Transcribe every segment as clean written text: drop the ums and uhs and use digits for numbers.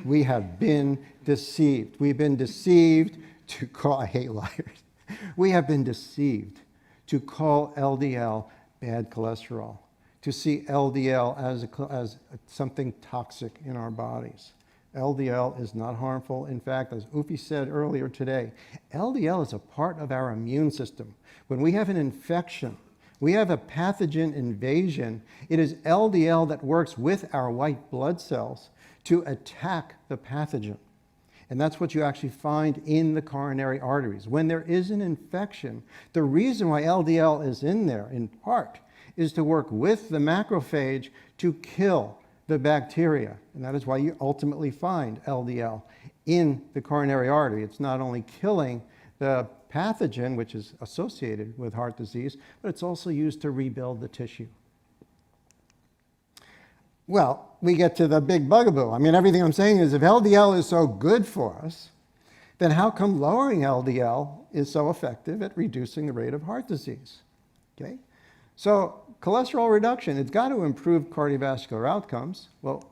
We have been deceived. We've been deceived to call, I hate liars. We have been deceived to call LDL bad cholesterol, to see LDL as something toxic in our bodies. LDL is not harmful. In fact, as Ufi said earlier today, LDL is a part of our immune system. When we have an infection, we have a pathogen invasion, it is LDL that works with our white blood cells to attack the pathogen. And that's what you actually find in the coronary arteries. When there is an infection, the reason why LDL is in there, in part, is to work with the macrophage to kill the bacteria. And that is why you ultimately find LDL in the coronary artery. It's not only killing the pathogen, which is associated with heart disease, but it's also used to rebuild the tissue. Well, we get to the big bugaboo. I mean, everything I'm saying is if LDL is so good for us, then how come lowering LDL is so effective at reducing the rate of heart disease? Okay? So cholesterol reduction, it's got to improve cardiovascular outcomes. Well,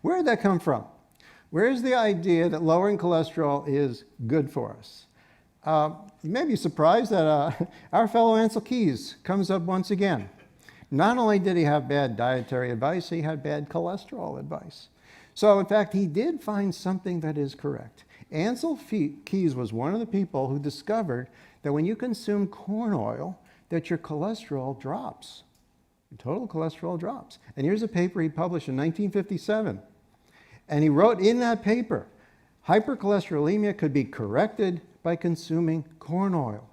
where did that come from? Where is the idea that lowering cholesterol is good for us? You may be surprised that our fellow Ansel Keys comes up once again. Not only did he have bad dietary advice, he had bad cholesterol advice. So in fact, he did find something that is correct. Ansel Keys was one of the people who discovered that when you consume corn oil, that your cholesterol drops. Your total cholesterol drops. And here's a paper he published in 1957. And he wrote in that paper, hypercholesterolemia could be corrected by consuming corn oil.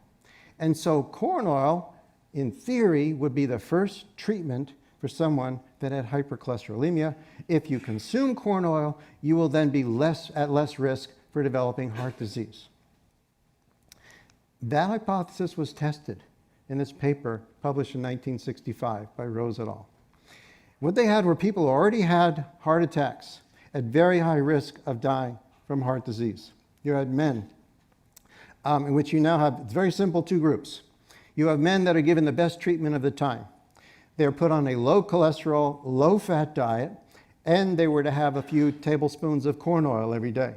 And so corn oil, in theory, would be the first treatment for someone that had hypercholesterolemia. If you consume corn oil, you will then be at less risk for developing heart disease. That hypothesis was tested in this paper published in 1965 by Rose et al. What they had were people who already had heart attacks at very high risk of dying from heart disease. You had men, in which you now have, it's very simple, two groups. You have men that are given the best treatment of the time. They're put on a low cholesterol, low fat diet, and they were to have a few tablespoons of corn oil every day.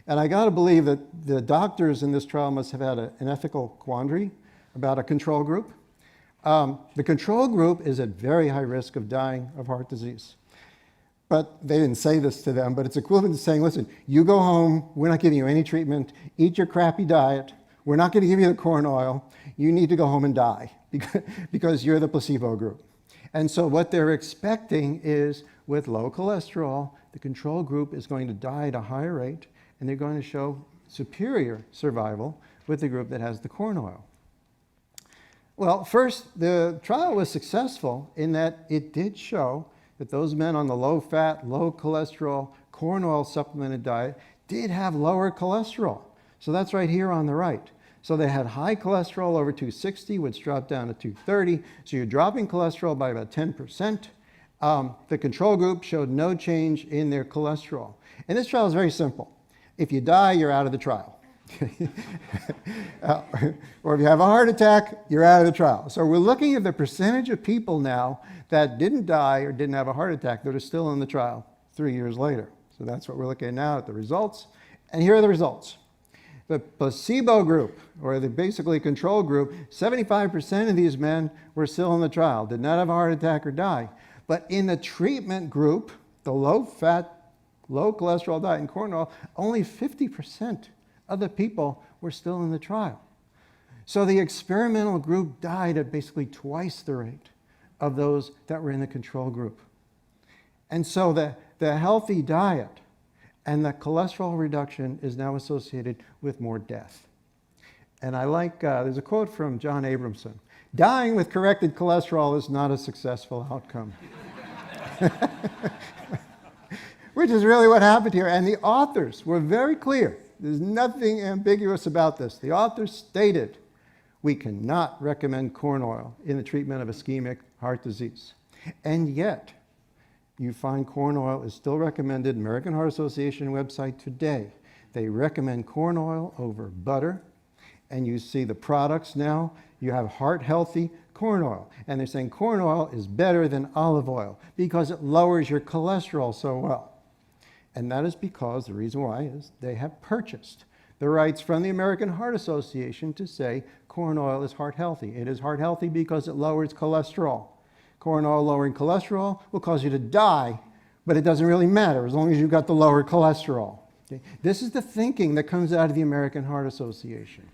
And I got to believe that the doctors in this trial must have had an ethical quandary about a control group. The control group is at very high risk of dying of heart disease. But they didn't say this to them, but it's equivalent to saying, listen, you go home, we're not giving you any treatment, eat your crappy diet, we're not going to give you the corn oil, you need to go home and die because you're the placebo group. And so what they're expecting is with low cholesterol, the control group is going to die at a higher rate, and they're going to show superior survival with the group that has the corn oil. Well, first, the trial was successful in that it did show that those men on the low-fat, low-cholesterol, corn oil supplemented diet did have lower cholesterol. So that's right here on the right. So they had high cholesterol over 260, which dropped down to 230. So you're dropping cholesterol by about 10%. The control group showed no change in their cholesterol. And this trial is very simple. If you die, you're out of the trial. Or if you have a heart attack, you're out of the trial. So we're looking at the percentage of people now that didn't die or didn't have a heart attack that are still in the trial 3 years later. So that's what we're looking at now at the results. And here are the results. The placebo group, or the basically control group, 75% of these men were still in the trial, did not have a heart attack or die. But in the treatment group, the low-fat, low-cholesterol diet and corn oil, only 50% of the people were still in the trial. So the experimental group died at basically twice the rate of those that were in the control group. And so the healthy diet and the cholesterol reduction is now associated with more death. And I like, there's a quote from John Abramson, dying with corrected cholesterol is not a successful outcome. Which is really what happened here. And the authors were very clear. There's nothing ambiguous about this. The authors stated, we cannot recommend corn oil in the treatment of ischemic heart disease. And yet, you find corn oil is still recommended. American Heart Association website today, they recommend corn oil over butter. And you see the products now, you have heart-healthy corn oil. And they're saying corn oil is better than olive oil because it lowers your cholesterol so well. And that is because the reason why is they have purchased the rights from the American Heart Association to say corn oil is heart healthy. It is heart healthy because it lowers cholesterol. Corn oil lowering cholesterol will cause you to die, but it doesn't really matter as long as you've got the lower cholesterol. Okay? This is the thinking that comes out of the American Heart Association.